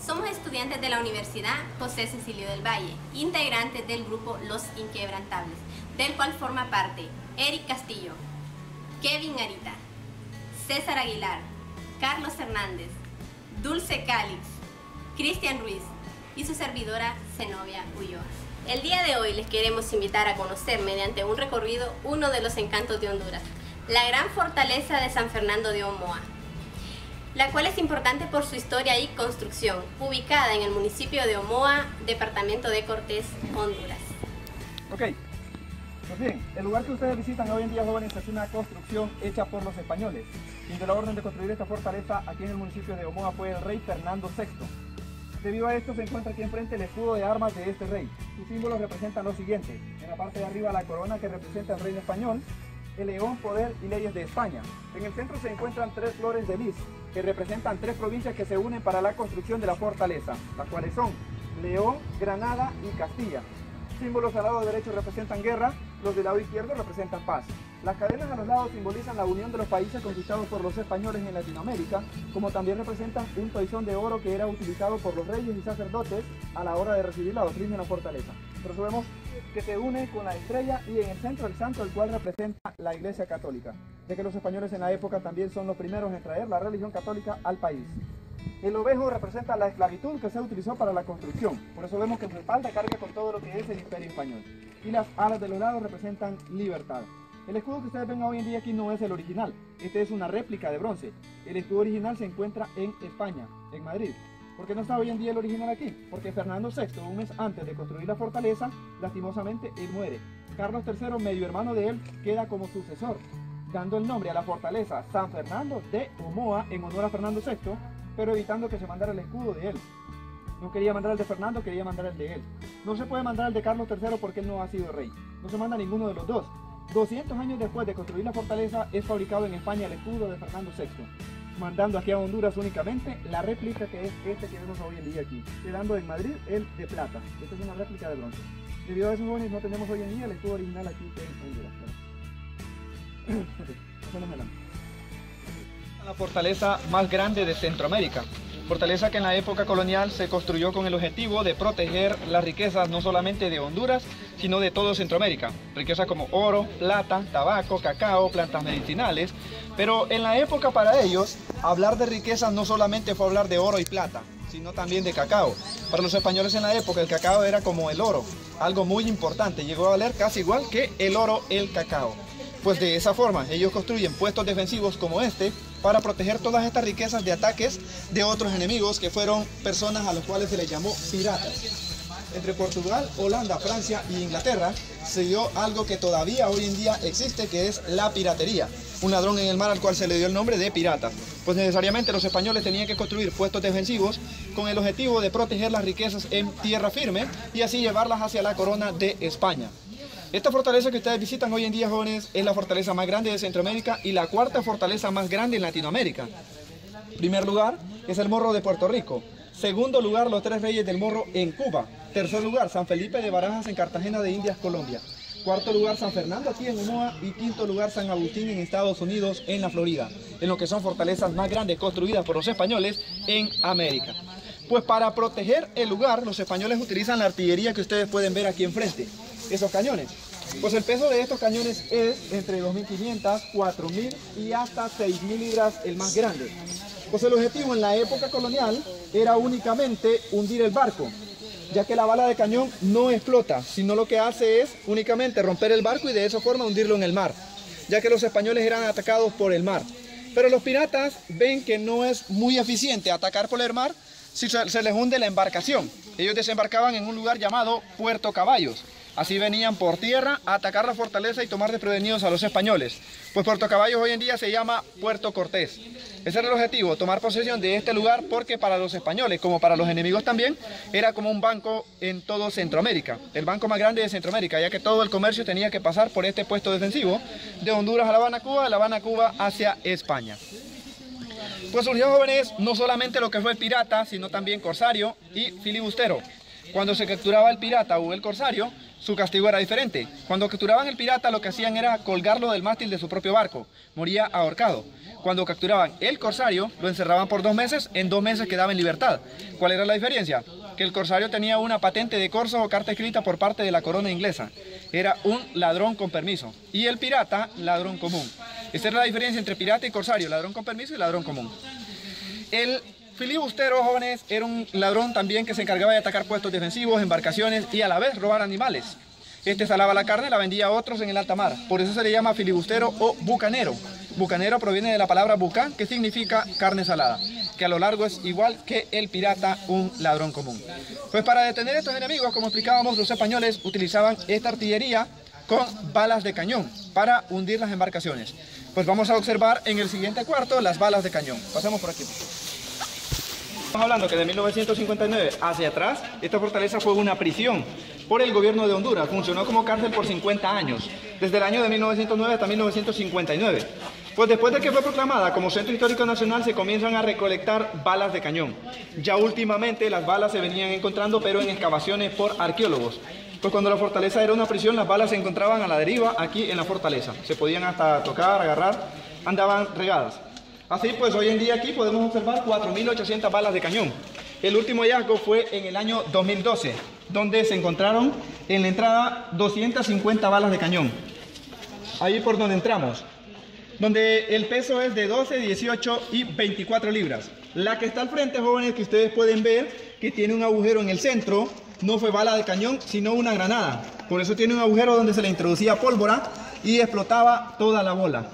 Somos estudiantes de la Universidad José Cecilio del Valle, integrantes del grupo Los Inquebrantables, del cual forma parte Eric Castillo, Kevin Arita, César Aguilar, Carlos Hernández, Dulce Calix, Cristian Ruiz y su servidora Zenobia Ulloa. El día de hoy les queremos invitar a conocer mediante un recorrido uno de los encantos de Honduras, la gran fortaleza de San Fernando de Omoa, la cual es importante por su historia y construcción, ubicada en el municipio de Omoa, departamento de Cortés, Honduras. Ok, pues bien, el lugar que ustedes visitan hoy en día, jóvenes, es una construcción hecha por los españoles. Quien dio la orden de construir esta fortaleza aquí en el municipio de Omoa fue el rey Fernando VI. Debido a esto se encuentra aquí enfrente el escudo de armas de este rey. Sus símbolos representan lo siguiente: en la parte de arriba la corona que representa el reino español, el león, poder y leyes de España. En el centro se encuentran tres flores de lis, que representan tres provincias que se unen para la construcción de la fortaleza, las cuales son León, Granada y Castilla. Símbolos al lado derecho representan guerra, los del lado izquierdo representan paz. Las cadenas a los lados simbolizan la unión de los países conquistados por los españoles en Latinoamérica, como también representan un toisón de oro que era utilizado por los reyes y sacerdotes a la hora de recibir la doctrina en la fortaleza. Por eso vemos que se une con la estrella y en el centro el santo, el cual representa la Iglesia Católica, ya que los españoles en la época también son los primeros en traer la religión católica al país. El ovejo representa la esclavitud que se utilizó para la construcción, por eso vemos que en su espalda carga con todo lo que es el Imperio Español. Y las alas de los lados representan libertad. El escudo que ustedes ven hoy en día aquí no es el original, este es una réplica de bronce. El escudo original se encuentra en España, en Madrid. ¿Por qué no está hoy en día el original aquí? Porque Fernando VI, un mes antes de construir la fortaleza, lastimosamente él muere. Carlos III, medio hermano de él, queda como sucesor, dando el nombre a la fortaleza San Fernando de Omoa en honor a Fernando VI, pero evitando que se mandara el escudo de él. No quería mandar el de Fernando, quería mandar el de él. No se puede mandar el de Carlos III porque él no ha sido rey. No se manda ninguno de los dos. 200 años después de construir la fortaleza es fabricado en España el escudo de Fernando VI, mandando aquí a Honduras únicamente la réplica que es este que vemos hoy en día aquí, quedando en Madrid el de plata. Esta es una réplica de bronce. Debido a eso, jóvenes, no tenemos hoy en día el escudo original aquí en Honduras. Pasemos adelante. La fortaleza más grande de Centroamérica. Fortaleza que en la época colonial se construyó con el objetivo de proteger las riquezas no solamente de Honduras, sino de todo Centroamérica. Riquezas como oro, plata, tabaco, cacao, plantas medicinales. Pero en la época para ellos, hablar de riquezas no solamente fue hablar de oro y plata, sino también de cacao. Para los españoles en la época el cacao era como el oro, algo muy importante. Llegó a valer casi igual que el oro el cacao. Pues de esa forma ellos construyen puestos defensivos como este para proteger todas estas riquezas de ataques de otros enemigos que fueron personas a los cuales se les llamó piratas. Entre Portugal, Holanda, Francia e Inglaterra se dio algo que todavía hoy en día existe, que es la piratería. Un ladrón en el mar al cual se le dio el nombre de pirata. Pues necesariamente los españoles tenían que construir puestos defensivos con el objetivo de proteger las riquezas en tierra firme y así llevarlas hacia la corona de España. Esta fortaleza que ustedes visitan hoy en día, jóvenes, es la fortaleza más grande de Centroamérica y la cuarta fortaleza más grande en Latinoamérica. Primer lugar es el Morro de Puerto Rico. Segundo lugar, los Tres Reyes del Morro en Cuba. Tercer lugar, San Felipe de Barajas en Cartagena de Indias, Colombia. Cuarto lugar, San Fernando aquí en Omoa. Y quinto lugar, San Agustín en Estados Unidos, en la Florida. En lo que son fortalezas más grandes construidas por los españoles en América. Pues para proteger el lugar, los españoles utilizan la artillería que ustedes pueden ver aquí enfrente. Esos cañones. Pues el peso de estos cañones es entre 2.500, 4.000 y hasta 6.000 libras el más grande. Pues el objetivo en la época colonial era únicamente hundir el barco, ya que la bala de cañón no explota, sino lo que hace es únicamente romper el barco y de esa forma hundirlo en el mar, ya que los españoles eran atacados por el mar. Pero los piratas ven que no es muy eficiente atacar por el mar si se les hunde la embarcación. Ellos desembarcaban en un lugar llamado Puerto Caballos. Así venían por tierra a atacar la fortaleza y tomar desprevenidos a los españoles. Pues Puerto Caballos hoy en día se llama Puerto Cortés. Ese era el objetivo, tomar posesión de este lugar porque para los españoles, como para los enemigos también, era como un banco en todo Centroamérica. El banco más grande de Centroamérica, ya que todo el comercio tenía que pasar por este puesto defensivo de Honduras a La Habana, Cuba, de La Habana, Cuba hacia España. Pues surgió, jóvenes, no solamente lo que fue pirata, sino también corsario y filibustero. Cuando se capturaba el pirata o el corsario, su castigo era diferente. Cuando capturaban el pirata, lo que hacían era colgarlo del mástil de su propio barco. Moría ahorcado. Cuando capturaban el corsario, lo encerraban por 2 meses. En 2 meses quedaba en libertad. ¿Cuál era la diferencia? Que el corsario tenía una patente de corso o carta escrita por parte de la corona inglesa. Era un ladrón con permiso. Y el pirata, ladrón común. Esa era la diferencia entre pirata y corsario, ladrón con permiso y ladrón común. El filibustero, jóvenes, era un ladrón también que se encargaba de atacar puestos defensivos, embarcaciones y a la vez robar animales. Este salaba la carne y la vendía a otros en el alta mar. Por eso se le llama filibustero o bucanero. Bucanero proviene de la palabra bucan, que significa carne salada, que a lo largo es igual que el pirata, un ladrón común. Pues para detener a estos enemigos, como explicábamos, los españoles utilizaban esta artillería con balas de cañón para hundir las embarcaciones. Pues vamos a observar en el siguiente cuarto las balas de cañón. Pasemos por aquí. Estamos hablando que de 1959 hacia atrás, esta fortaleza fue una prisión por el gobierno de Honduras. Funcionó como cárcel por 50 años, desde el año de 1909 hasta 1959. Pues después de que fue proclamada como Centro Histórico Nacional, se comienzan a recolectar balas de cañón. Ya últimamente las balas se venían encontrando, pero en excavaciones por arqueólogos. Pues cuando la fortaleza era una prisión, las balas se encontraban a la deriva aquí en la fortaleza. Se podían hasta tocar, agarrar, andaban regadas. Así pues, hoy en día aquí podemos observar 4.800 balas de cañón. El último hallazgo fue en el año 2012, donde se encontraron en la entrada 250 balas de cañón. Ahí por donde entramos, donde el peso es de 12, 18 y 24 libras. La que está al frente, jóvenes, que ustedes pueden ver que tiene un agujero en el centro, no fue bala de cañón, sino una granada. Por eso tiene un agujero donde se le introducía pólvora y explotaba toda la bola.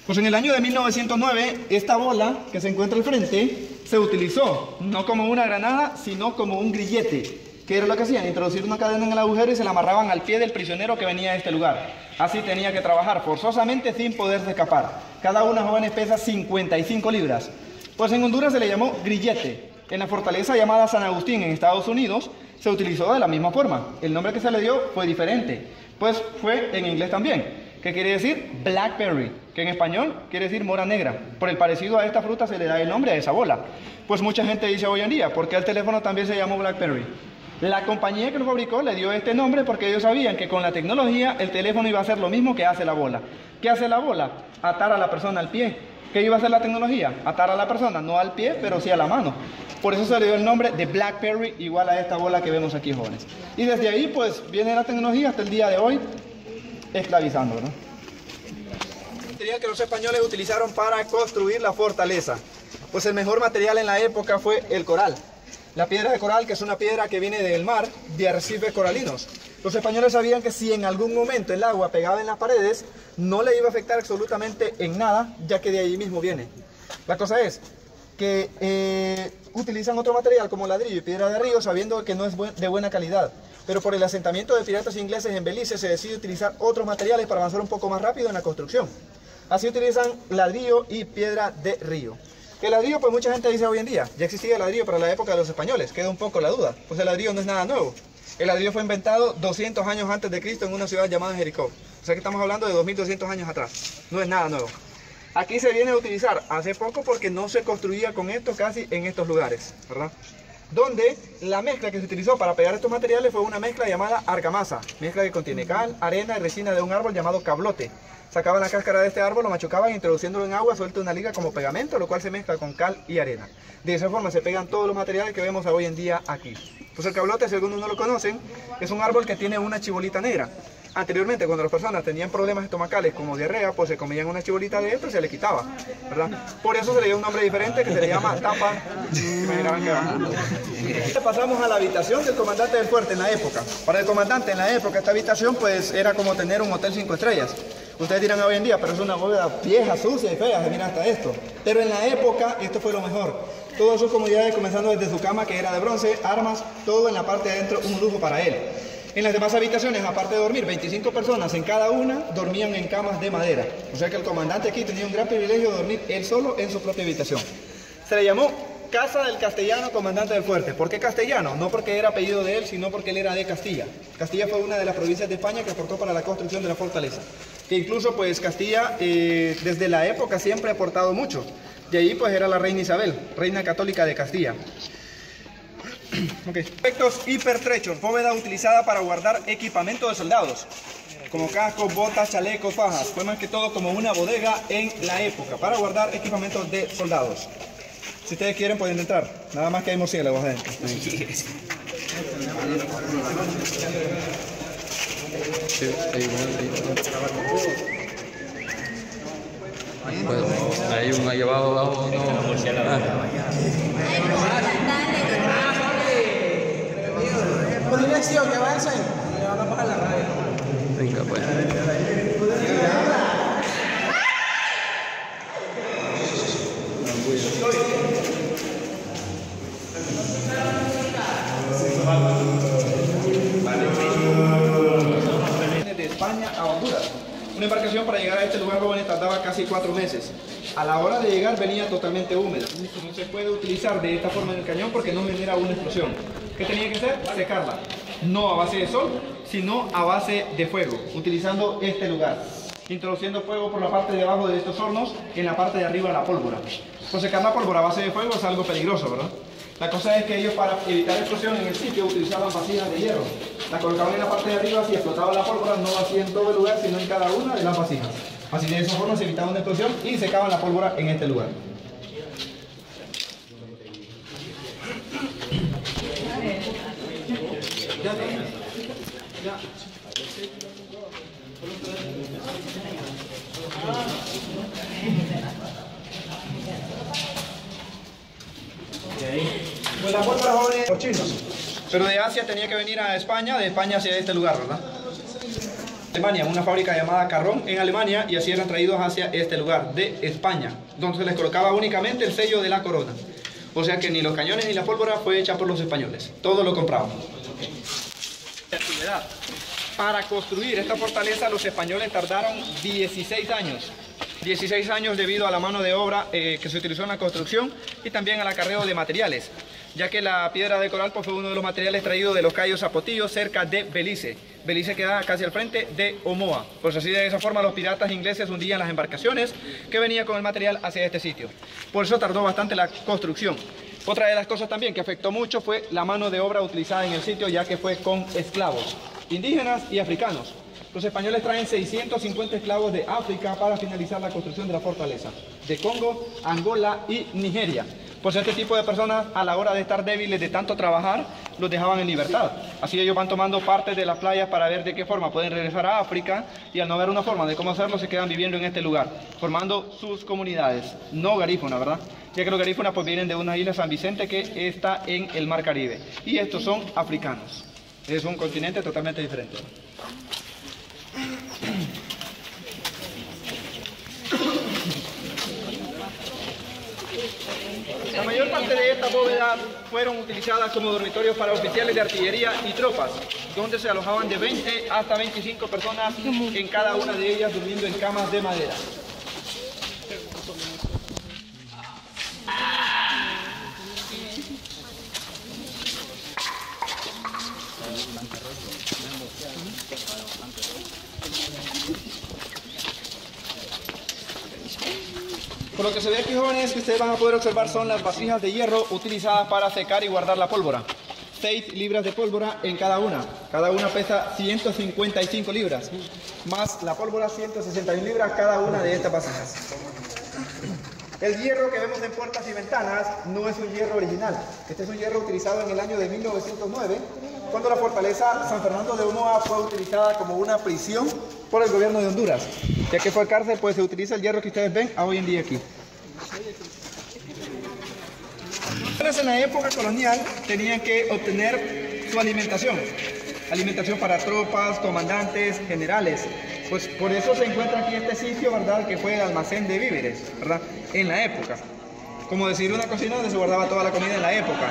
Pues en el año de 1909, esta bola que se encuentra al frente se utilizó no como una granada, sino como un grillete. ¿Qué era lo que hacían? Introducir una cadena en el agujero y se la amarraban al pie del prisionero que venía a este lugar. Así tenía que trabajar forzosamente sin poderse escapar. Cada una, jóvenes, pesa 55 libras. Pues en Honduras se le llamó grillete. En la fortaleza llamada San Agustín en Estados Unidos se utilizó de la misma forma. El nombre que se le dio fue diferente, pues fue en inglés también. ¿Qué quiere decir? Blackberry, que en español quiere decir mora negra. Por el parecido a esta fruta se le da el nombre a esa bola. Pues mucha gente dice hoy en día, ¿por qué el teléfono también se llamó Blackberry? La compañía que lo fabricó le dio este nombre porque ellos sabían que con la tecnología el teléfono iba a hacer lo mismo que hace la bola. ¿Qué hace la bola? Atar a la persona al pie. ¿Qué iba a hacer la tecnología? Atar a la persona, no al pie, pero sí a la mano. Por eso se le dio el nombre de Blackberry, igual a esta bola que vemos aquí, jóvenes. Y desde ahí, pues, viene la tecnología hasta el día de hoy, esclavizando, ¿no? El material que los españoles utilizaron para construir la fortaleza. Pues el mejor material en la época fue el coral. La piedra de coral, que es una piedra que viene del mar, de arrecifes coralinos. Los españoles sabían que si en algún momento el agua pegaba en las paredes, no le iba a afectar absolutamente en nada, ya que de ahí mismo viene. La cosa es que utilizan otro material como ladrillo y piedra de río, sabiendo que no es de buena calidad. Pero por el asentamiento de piratas ingleses en Belice se decide utilizar otros materiales para avanzar un poco más rápido en la construcción. Así utilizan ladrillo y piedra de río. El ladrillo, pues mucha gente dice hoy en día, ya existía el ladrillo para la época de los españoles, queda un poco la duda, pues el ladrillo no es nada nuevo. El ladrillo fue inventado 200 años antes de Cristo en una ciudad llamada Jericó. O sea que estamos hablando de 2200 años atrás, no es nada nuevo. Aquí se viene a utilizar hace poco porque no se construía con esto casi en estos lugares, ¿verdad? Donde la mezcla que se utilizó para pegar estos materiales fue una mezcla llamada argamasa, mezcla que contiene cal, arena y resina de un árbol llamado cablote. Sacaban la cáscara de este árbol, lo machucaban, introduciéndolo en agua, suelta una liga como pegamento, lo cual se mezcla con cal y arena. De esa forma se pegan todos los materiales que vemos hoy en día aquí. Pues el cablote, si algunos no lo conocen, es un árbol que tiene una chibolita negra. Anteriormente, cuando las personas tenían problemas estomacales como diarrea, pues se comían una chibolita de esto y se le quitaba, ¿verdad? Por eso se le dio un nombre diferente que se le llama tapa. Pasamos a la habitación del comandante del fuerte en la época. Para el comandante en la época, esta habitación pues era como tener un hotel 5 estrellas. Ustedes dirán hoy en día, pero es una bóveda vieja, sucia y fea, se mira hasta esto. Pero en la época esto fue lo mejor. Todas sus comodidades, comenzando desde su cama que era de bronce, armas, todo en la parte de adentro, un lujo para él. En las demás habitaciones, aparte de dormir 25 personas en cada una, dormían en camas de madera. O sea que el comandante aquí tenía un gran privilegio de dormir él solo en su propia habitación. Se le llamó Casa del Castellano, comandante del fuerte. ¿Por qué castellano? No porque era apellido de él, sino porque él era de Castilla. Castilla fue una de las provincias de España que aportó para la construcción de la fortaleza. Que incluso pues Castilla desde la época siempre ha aportado mucho. De ahí pues era la reina Isabel, reina católica de Castilla. Efectos hipertrechos, bóveda utilizada para guardar equipamiento de soldados, como cascos, botas, chalecos, fajas. Fue más que todo como una bodega en la época, para guardar equipamiento de soldados. Si ustedes quieren pueden entrar, nada más que hay murciélagos adentro. Pues, hay uno ahí abajo, no. Con dirección, que avancen. Le van a bajar la radio. Venga, pues. De España a Honduras. Una embarcación para llegar a este lugar, jóvenes, tardaba casi 4 meses. A la hora de llegar venía totalmente húmeda. No se puede utilizar de esta forma en el cañón porque no genera una explosión. ¿Qué tenía que hacer? Secarla. No a base de sol, sino a base de fuego, utilizando este lugar. Introduciendo fuego por la parte de abajo de estos hornos, en la parte de arriba la pólvora. Pues secar la pólvora a base de fuego es algo peligroso, ¿verdad? La cosa es que ellos, para evitar explosión en el sitio, utilizaban vasijas de hierro. La colocaban en la parte de arriba, si explotaba la pólvora no hacía en todo el lugar, sino en cada una de las vasijas. Así de esa forma se evitaba una explosión y secaban la pólvora en este lugar. Pues la pólvora, jóvenes, los chinos. Pero de Asia tenía que venir a España, de España hacia este lugar, ¿verdad? Alemania, una fábrica llamada Carrón en Alemania, y así eran traídos hacia este lugar, de España, donde se les colocaba únicamente el sello de la corona. O sea que ni los cañones ni la pólvora fue hecha por los españoles, todo lo compraban. Para construir esta fortaleza los españoles tardaron 16 años. 16 años debido a la mano de obra que se utilizó en la construcción y también al acarreo de materiales, ya que la piedra de coral pues, fue uno de los materiales traídos de los Cayos Zapotillos cerca de Belice. Belice queda casi al frente de Omoa. Pues así de esa forma los piratas ingleses hundían las embarcaciones que venían con el material hacia este sitio. Por eso tardó bastante la construcción. Otra de las cosas también que afectó mucho fue la mano de obra utilizada en el sitio, ya que fue con esclavos, indígenas y africanos. Los españoles traen 650 esclavos de África para finalizar la construcción de la fortaleza, de Congo, Angola y Nigeria. Pues este tipo de personas, a la hora de estar débiles de tanto trabajar, los dejaban en libertad. Así ellos van tomando partes de las playas para ver de qué forma pueden regresar a África, y al no ver una forma de cómo hacerlo, se quedan viviendo en este lugar, formando sus comunidades, no garífunas, ¿verdad? Ya que los garífunas pues vienen de una isla, San Vicente, que está en el Mar Caribe. Y estos son africanos. Es un continente totalmente diferente. La mayor parte de estas bóvedas fueron utilizadas como dormitorios para oficiales de artillería y tropas, donde se alojaban de 20 hasta 25 personas en cada una de ellas, durmiendo en camas de madera. Por lo que se ve aquí, jóvenes, que ustedes van a poder observar son las vasijas de hierro utilizadas para secar y guardar la pólvora. 6 libras de pólvora en cada una. Cada una pesa 155 libras, más la pólvora 161 libras cada una de estas vasijas. El hierro que vemos en puertas y ventanas no es un hierro original. Este es un hierro utilizado en el año de 1909, cuando la fortaleza San Fernando de Omoa fue utilizada como una prisión por el gobierno de Honduras. Ya que fue cárcel, pues se utiliza el hierro que ustedes ven hoy en día aquí. En la época colonial tenían que obtener su alimentación. Alimentación para tropas, comandantes, generales. Pues por eso se encuentra aquí este sitio, ¿verdad? Que fue el almacén de víveres, ¿verdad? En la época. Como decir una cocina donde se guardaba toda la comida en la época.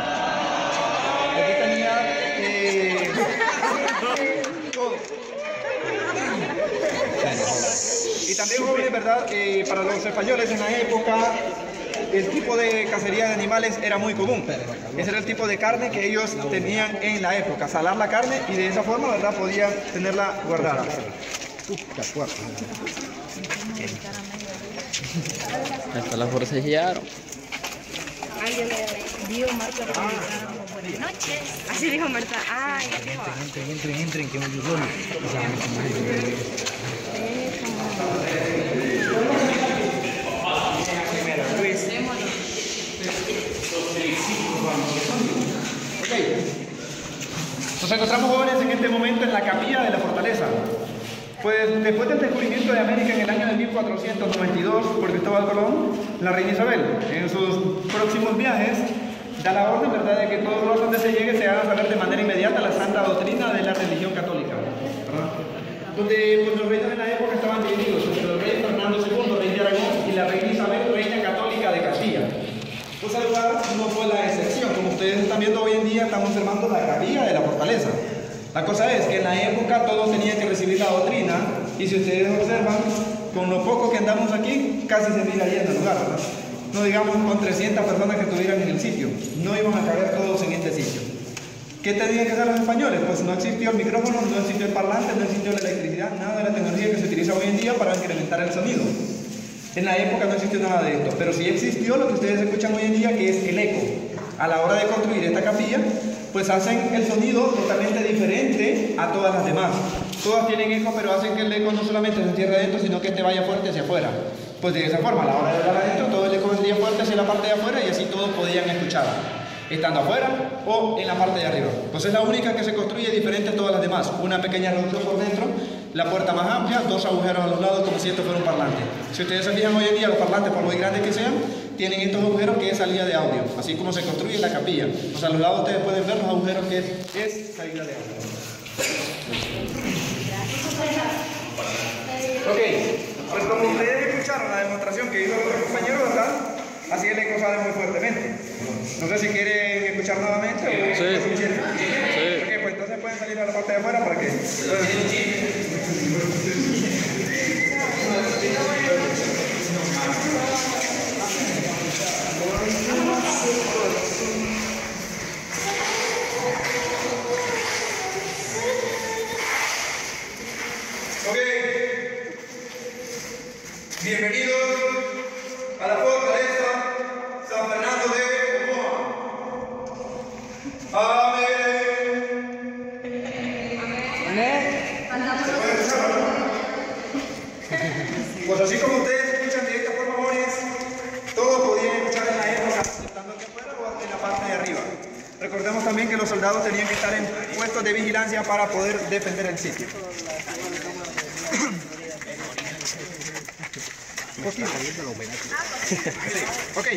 Aquí tenía todo. Y también, jóvenes, ¿verdad? Para los españoles en la época, el tipo de cacería de animales era muy común. Ese era el tipo de carne que ellos tenían en la época, salar la carne, y de esa forma, ¿verdad?, podían tenerla guardada. Hasta la forcejearon. Ay, yo le dio marca republicana como Así dijo Marta. Ay, dijo. Entren, que me ayudó. Nos encontramos, jóvenes, en este momento en la capilla de la fortaleza. Pues después del descubrimiento de América en el año de 1492 por Cristóbal Colón, la reina Isabel, en sus próximos viajes, da la orden, ¿verdad?, de que todos los donde se llegue se haga saber de manera inmediata la santa doctrina de la religión católica, ¿verdad? Donde pues, los reinos en la época estaban divididos entre el rey Fernando II, rey de Aragón, y la reina Isabel, reina católica de Castilla. Pues el lugar no fue la excepción. Como ustedes están viendo hoy en día, estamos observando la capilla de la fortaleza. La cosa es que en la época todos tenían que recibir la doctrina, y si ustedes observan, con lo poco que andamos aquí, casi se mira lleno el lugar, ¿verdad? No digamos con 300 personas que estuvieran en el sitio, no iban a caber todos en este sitio. ¿Qué tenían que hacer los españoles? Pues no existió el micrófono, no existió el parlante, no existió la electricidad, nada de la tecnología que se utiliza hoy en día para incrementar el sonido. En la época no existió nada de esto, pero sí existió lo que ustedes escuchan hoy en día, que es el eco. A la hora de construir esta capilla, pues hacen el sonido totalmente diferente a todas las demás. Todas tienen eco, pero hacen que el eco no solamente se encierre adentro, sino que te vaya fuerte hacia afuera. Pues de esa forma, a la hora de hablar adentro, todo el eco vendría fuerte hacia la parte de afuera y así todos podían escuchar, estando afuera o en la parte de arriba. Pues es la única que se construye diferente a todas las demás. Una pequeña reducción por dentro, la puerta más amplia, dos agujeros a los lados como si esto fuera un parlante. Si ustedes se fijan hoy en día, los parlantes, por muy grandes que sean, tienen estos agujeros que es salida de audio, así como se construye la capilla. O sea, a los lados ustedes pueden ver los agujeros que es salida de audio. Ok, pues como ustedes escucharon la demostración que hizo nuestro compañero, ¿verdad? Así el eco sale muy fuertemente. No sé si quieren escuchar nuevamente o sí. es suficiente. Sí. Ok, pues entonces pueden salir a la parte de afuera para que... Ok, bienvenidos a la fortaleza San Fernando de Omoa. Amén. Pues así como ustedes escuchan de esta forma, jóvenes, todos podían escuchar en la época, estando aquí afuera o en la parte de arriba. Recordemos también que los soldados tenían que estar en puestos de vigilancia para poder defender el sitio. Ok,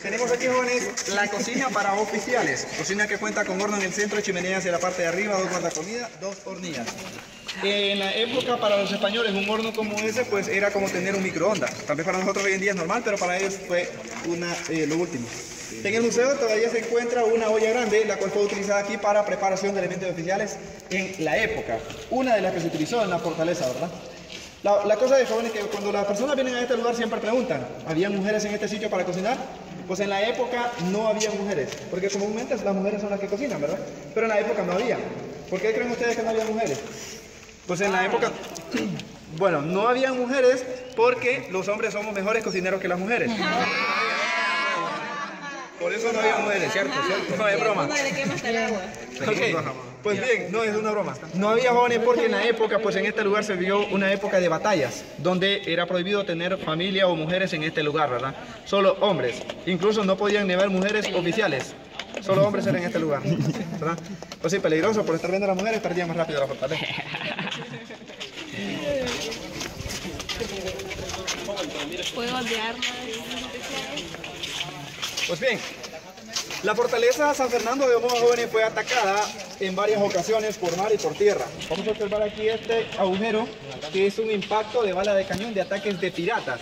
tenemos aquí, jóvenes, la cocina para oficiales. Cocina que cuenta con horno en el centro, chimenea hacia la parte de arriba, dos guardacomida, dos hornillas. En la época para los españoles un horno como ese pues era como tener un microondas. Tal vez para nosotros hoy en día es normal, pero para ellos fue lo último. En el museo todavía se encuentra una olla grande, la cual fue utilizada aquí para preparación de elementos oficiales en la época. Una de las que se utilizó en la fortaleza, ¿verdad? La cosa de jóvenes que cuando las personas vienen a este lugar siempre preguntan, ¿había mujeres en este sitio para cocinar? Pues en la época no había mujeres, porque comúnmente las mujeres son las que cocinan, ¿verdad? Pero en la época no había. ¿Por qué creen ustedes que no había mujeres? Pues en la época, bueno, no había mujeres porque los hombres somos mejores cocineros que las mujeres. Por eso no había mujeres, ¿cierto? No es broma. Okay. Pues bien, no es una broma. No había jóvenes porque en la época, pues en este lugar se vivió una época de batallas, donde era prohibido tener familia o mujeres en este lugar, ¿verdad? Solo hombres. Incluso no podían ni haber mujeres oficiales. Solo hombres eran en este lugar, ¿verdad? Pues sí, peligroso, por estar viendo a las mujeres perdían más rápido la fortaleza. Juegos de armas. Pues bien, la fortaleza San Fernando de Omoa, jóvenes, fue atacada en varias ocasiones por mar y por tierra. Vamos a observar aquí este agujero que es un impacto de bala de cañón de ataques de piratas.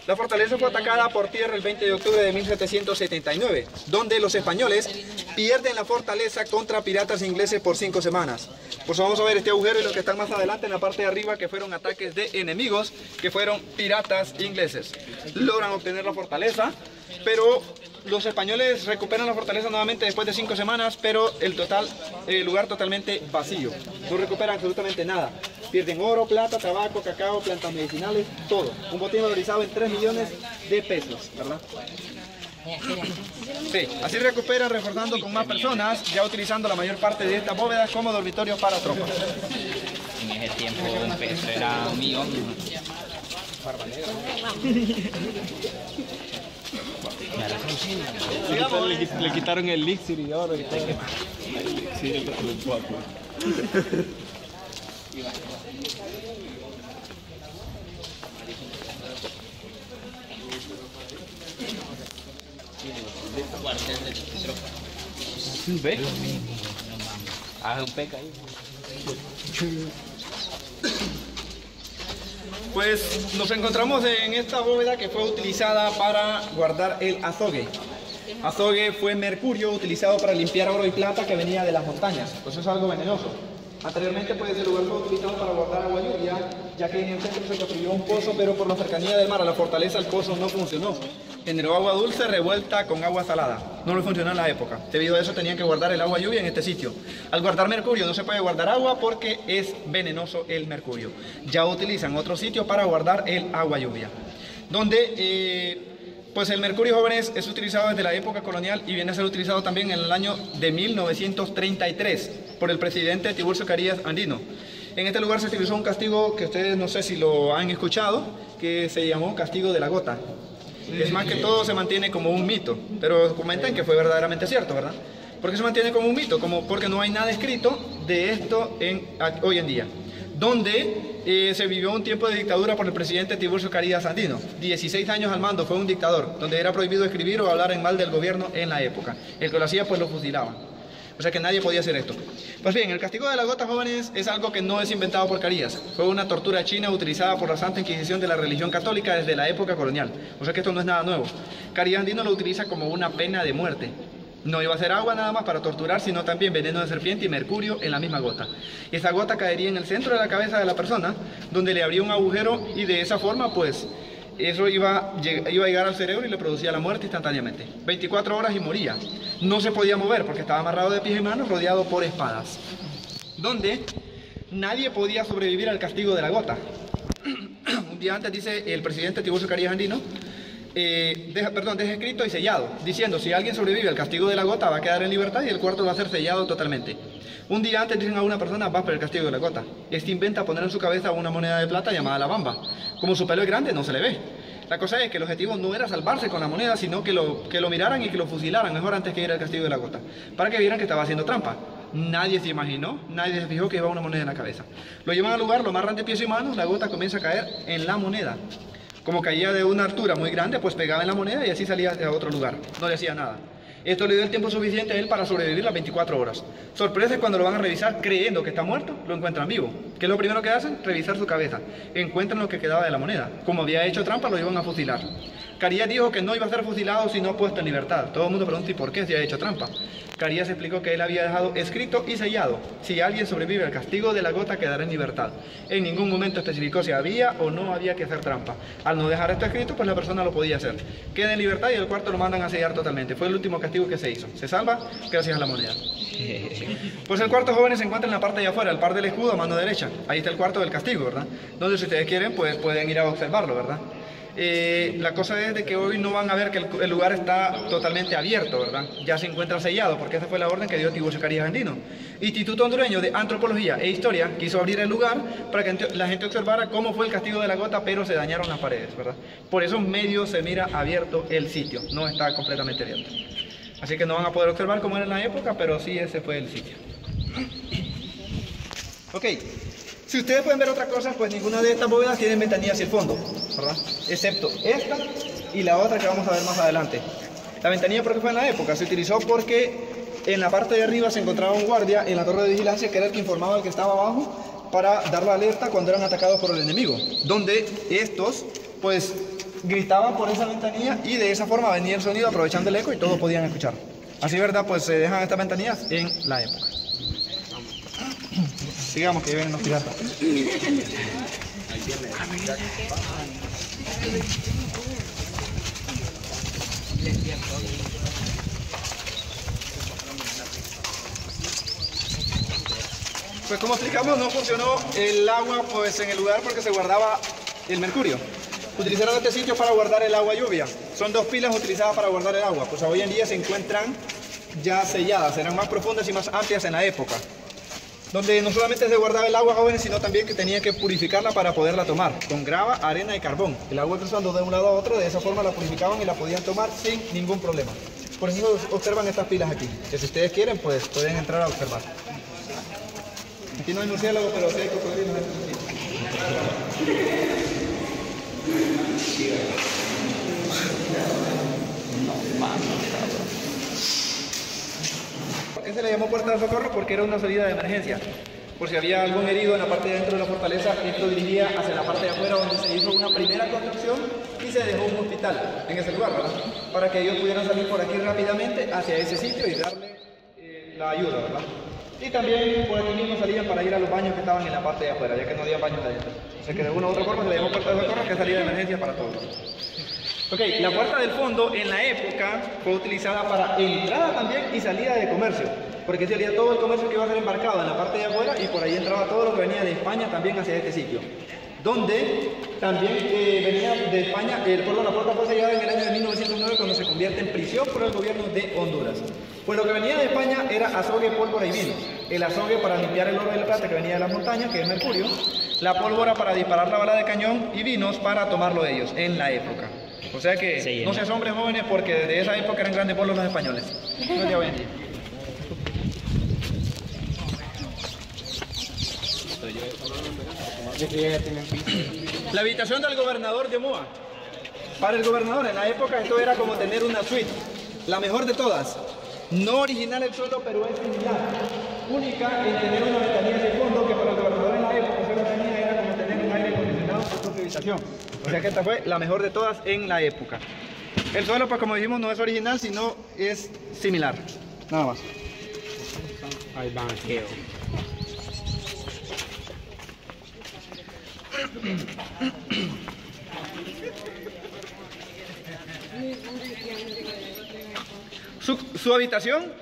La fortaleza fue atacada por tierra el 20 de octubre de 1779, donde los españoles pierden la fortaleza contra piratas ingleses por 5 semanas. Pues vamos a ver este agujero y los que están más adelante en la parte de arriba, que fueron ataques de enemigos, que fueron piratas ingleses. Logran obtener la fortaleza, pero los españoles recuperan la fortaleza nuevamente después de 5 semanas, pero el lugar totalmente vacío. No recuperan absolutamente nada. Pierden oro, plata, tabaco, cacao, plantas medicinales, todo. Un botín valorizado en 3 millones de pesos, ¿verdad? Sí, así recuperan reforzando con más personas, ya utilizando la mayor parte de estas bóvedas como dormitorios para tropas. En ese tiempo un peso era $1 millón. Le quitaron el elixir y ahora ¿Ve? Haz un peca ahí. Pues nos encontramos en esta bóveda que fue utilizada para guardar el azogue. Azogue fue mercurio utilizado para limpiar oro y plata que venía de las montañas, pues es algo venenoso. Anteriormente pues el lugar fue utilizado para guardar agua lluvia, ya que en el centro se construyó un pozo, pero por la cercanía del mar a la fortaleza el pozo no funcionó. Generó agua dulce revuelta con agua salada. No le funcionó en la época. Debido a eso tenían que guardar el agua lluvia en este sitio. Al guardar mercurio no se puede guardar agua porque es venenoso el mercurio. Ya utilizan otro sitio para guardar el agua lluvia. Donde pues el mercurio, jóvenes, es utilizado desde la época colonial y viene a ser utilizado también en el año de 1933 por el presidente Tiburcio Carías Andino. En este lugar se utilizó un castigo que ustedes no sé si lo han escuchado, que se llamó castigo de la gota. Es más que todo se mantiene como un mito, pero comentan que fue verdaderamente cierto, ¿verdad? ¿Por qué se mantiene como un mito? Porque no hay nada escrito de esto hoy en día. Donde se vivió un tiempo de dictadura por el presidente Tiburcio Carías Andino. 16 años al mando, fue un dictador, donde era prohibido escribir o hablar en mal del gobierno en la época. El que lo hacía pues lo fusilaban. O sea que nadie podía hacer esto. Pues bien, el castigo de la gota, jóvenes, es algo que no es inventado por Carías. Fue una tortura china utilizada por la Santa Inquisición de la religión católica desde la época colonial. O sea que esto no es nada nuevo. Carías Andino lo utiliza como una pena de muerte. No iba a ser agua nada más para torturar, sino también veneno de serpiente y mercurio en la misma gota. Esa gota caería en el centro de la cabeza de la persona, donde le abría un agujero y de esa forma, pues, eso iba a llegar al cerebro y le producía la muerte instantáneamente. 24 horas y moría. No se podía mover porque estaba amarrado de pies y manos, rodeado por espadas. Donde nadie podía sobrevivir al castigo de la gota. Un día antes dice el presidente Tiburcio Carías Andino, deja escrito y sellado, diciendo si alguien sobrevive al castigo de la gota va a quedar en libertad y el cuarto va a ser sellado totalmente. Un día antes dicen a una persona va por el castigo de la gota. Este inventa poner en su cabeza una moneda de plata llamada la bamba. Como su pelo es grande no se le ve. La cosa es que el objetivo no era salvarse con la moneda, sino que lo miraran y que lo fusilaran mejor antes que ir al castigo de la gota, para que vieran que estaba haciendo trampa. Nadie se imaginó, nadie se fijó que llevaba una moneda en la cabeza. Lo llevan al lugar, lo amarran de pies y manos, la gota comienza a caer en la moneda. Como caía de una altura muy grande, pues pegaba en la moneda y así salía a otro lugar. No le hacía nada. Esto le dio el tiempo suficiente a él para sobrevivir las 24 horas. Sorpresa es cuando lo van a revisar creyendo que está muerto, lo encuentran vivo. ¿Qué es lo primero que hacen? Revisar su cabeza. Encuentran lo que quedaba de la moneda. Como había hecho trampa, lo iban a fusilar. Carías dijo que no iba a ser fusilado sino puesto en libertad. Todo el mundo pregunta ¿y por qué si ha hecho trampa? Carías explicó que él había dejado escrito y sellado: si alguien sobrevive al castigo de la gota quedará en libertad. En ningún momento especificó si había o no había que hacer trampa. Al no dejar esto escrito, pues la persona lo podía hacer. Queda en libertad y el cuarto lo mandan a sellar totalmente. Fue el último castigo que se hizo. Se salva gracias a la moneda. Pues el cuarto, jóvenes, se encuentra en la parte de afuera, el par del escudo a mano derecha. Ahí está el cuarto del castigo, ¿verdad? Donde si ustedes quieren, pues pueden ir a observarlo, ¿verdad? La cosa es de que hoy no van a ver que el lugar está totalmente abierto, ¿verdad? Ya se encuentra sellado, porque esa fue la orden que dio Tiburcio Carías Andino. Instituto Hondureño de Antropología e Historia quiso abrir el lugar para que la gente observara cómo fue el castigo de la gota, pero se dañaron las paredes, ¿verdad? Por eso medio se mira abierto el sitio, no está completamente abierto. Así que no van a poder observar cómo era en la época, pero sí ese fue el sitio. Ok. Si ustedes pueden ver otra cosa, pues ninguna de estas bóvedas tienen ventanilla hacia el fondo, ¿verdad? Excepto esta y la otra que vamos a ver más adelante. La ventanilla, ¿por qué fue en la época? Se utilizó porque en la parte de arriba se encontraba un guardia en la torre de vigilancia que era el que informaba al que estaba abajo para dar la alerta cuando eran atacados por el enemigo. Donde estos, pues, gritaban por esa ventanilla y de esa forma venía el sonido aprovechando el eco y todos podían escuchar. Así, ¿verdad? Pues se dejan estas ventanillas en la época. Sigamos, que vienen los piratas. Pues como explicamos, no funcionó el agua pues en el lugar porque se guardaba el mercurio. Utilizaron este sitio para guardar el agua lluvia. son 2 pilas utilizadas para guardar el agua. Pues hoy en día se encuentran ya selladas, eran más profundas y más amplias en la época. Donde no solamente se guardaba el agua, jóvenes, sino también que tenía que purificarla para poderla tomar, con grava, arena y carbón. El agua cruzando de un lado a otro, de esa forma la purificaban y la podían tomar sin ningún problema. Por eso observan estas pilas aquí, que si ustedes quieren, pues pueden entrar a observar. Aquí no hay murciélago, pero sí hay cocodrilos. Se le llamó puerta de socorro porque era una salida de emergencia. Por si había algún herido en la parte de dentro de la fortaleza, esto dirigía hacia la parte de afuera donde se hizo una primera construcción y se dejó un hospital en ese lugar, ¿verdad? Para que ellos pudieran salir por aquí rápidamente hacia ese sitio y darle la ayuda, ¿verdad? Y también por aquí mismo salían para ir a los baños que estaban en la parte de afuera, ya que no había baños adentro. O sea que de una u otra forma se le llamó puerta de socorro, que es salida de emergencia para todos. Ok, la puerta del fondo en la época fue utilizada para entrada también y salida de comercio, porque salía todo el comercio que iba a ser embarcado en la parte de afuera y por ahí entraba todo lo que venía de España también hacia este sitio, donde también venía de España, la puerta fue sellada en el año de 1909 cuando se convierte en prisión por el gobierno de Honduras. Pues lo que venía de España era azogue, pólvora y vino. El azogue para limpiar el oro y la plata que venía de las montañas, que es mercurio, la pólvora para disparar la bala de cañón y vinos para tomarlo de ellos en la época. O sea que sí, no se asombren, jóvenes, porque desde esa época eran grandes pueblos los españoles. No es de hoy en día. La habitación del gobernador de Moa. Para el gobernador en la época esto era como tener una suite, la mejor de todas. No original el suelo, pero es similar. Única en tener una ventanilla de fondo que para el gobernador en la época esa ventanilla era como tener un aire acondicionado en su propia habitación. O sea que esta fue la mejor de todas en la época. El suelo, pues como dijimos, no es original, sino es similar. Nada más. Hay banqueo. Su habitación,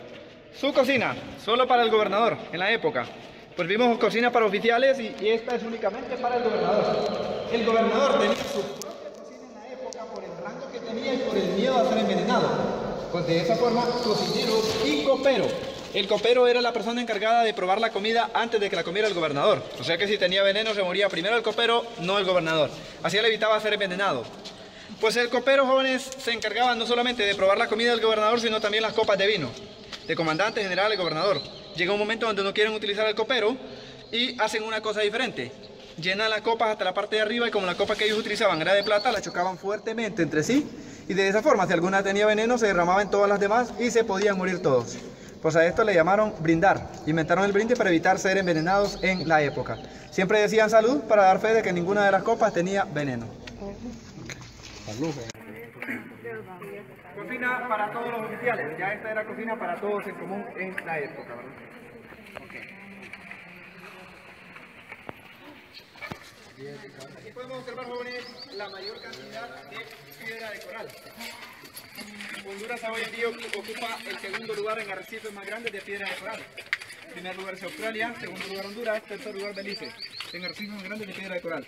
su cocina, solo para el gobernador en la época. Pues vimos cocina para oficiales y esta es únicamente para el gobernador. El gobernador tenía su propia cocina en la época por el rango que tenía y por el miedo a ser envenenado. Pues de esa forma, cocinero y copero. El copero era la persona encargada de probar la comida antes de que la comiera el gobernador. O sea que si tenía veneno se moría primero el copero, no el gobernador. Así él evitaba ser envenenado. Pues el copero, jóvenes, se encargaba no solamente de probar la comida del gobernador, sino también las copas de vino, de comandante, general y gobernador. Llega un momento donde no quieren utilizar al copero y hacen una cosa diferente. Llenan las copas hasta la parte de arriba y como la copa que ellos utilizaban era de plata, la chocaban fuertemente entre sí y de esa forma, si alguna tenía veneno, se derramaba en todas las demás y se podían morir todos. Pues a esto le llamaron brindar. Inventaron el brindis para evitar ser envenenados en la época. Siempre decían salud para dar fe de que ninguna de las copas tenía veneno. Cocina para todos los oficiales. Ya esta era cocina para todos en común en la época, ¿verdad? Aquí podemos observar, jóvenes, la mayor cantidad de piedra de coral. Honduras hoy en día ocupa el segundo lugar en arrecifes más grandes de piedra de coral. En primer lugar es Australia, segundo lugar Honduras, tercer lugar Belice, en arrecifes más grandes de piedra de coral.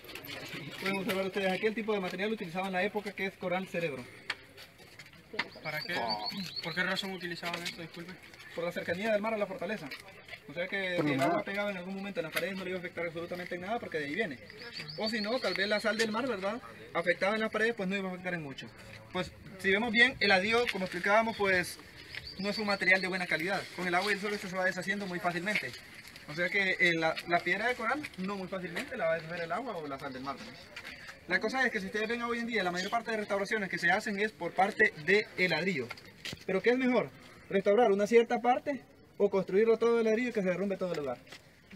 Pueden observar ustedes aquí el tipo de material utilizado en la época, que es coral cerebro. ¿Para qué? ¿Por qué razón utilizaban esto? Disculpe. Por la cercanía del mar a la fortaleza. O sea que si el agua pegaba en algún momento en las paredes no le iba a afectar absolutamente en nada porque de ahí viene. O si no, tal vez la sal del mar, ¿verdad? Afectaba en las paredes, pues no iba a afectar en mucho. Pues si vemos bien, el adío, como explicábamos, pues no es un material de buena calidad. Con el agua y el sol se va deshaciendo muy fácilmente. O sea que la piedra de coral no muy fácilmente la va a deshacer el agua o la sal del mar, ¿no? La cosa es que si ustedes ven hoy en día, la mayor parte de restauraciones que se hacen es por parte del ladrillo. Pero ¿qué es mejor? ¿Restaurar una cierta parte o construirlo todo de ladrillo y que se derrumbe todo el lugar?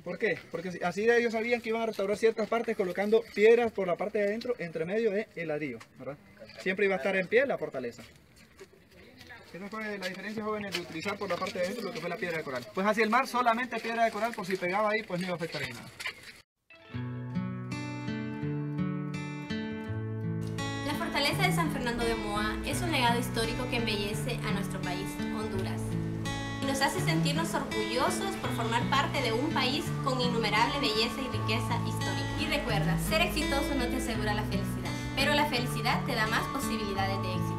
¿Por qué? Porque así ellos sabían que iban a restaurar ciertas partes colocando piedras por la parte de adentro entre medio del ladrillo, ¿verdad? Siempre iba a estar en pie la fortaleza. Esa fue la diferencia, jóvenes, de utilizar por la parte de adentro lo que fue la piedra de coral. Pues hacia el mar solamente piedra de coral, por si pegaba ahí pues no iba a afectar en nada. La fortaleza de San Fernando de Moa es un legado histórico que embellece a nuestro país, Honduras, y nos hace sentirnos orgullosos por formar parte de un país con innumerable belleza y riqueza histórica. Y recuerda, ser exitoso no te asegura la felicidad, pero la felicidad te da más posibilidades de éxito.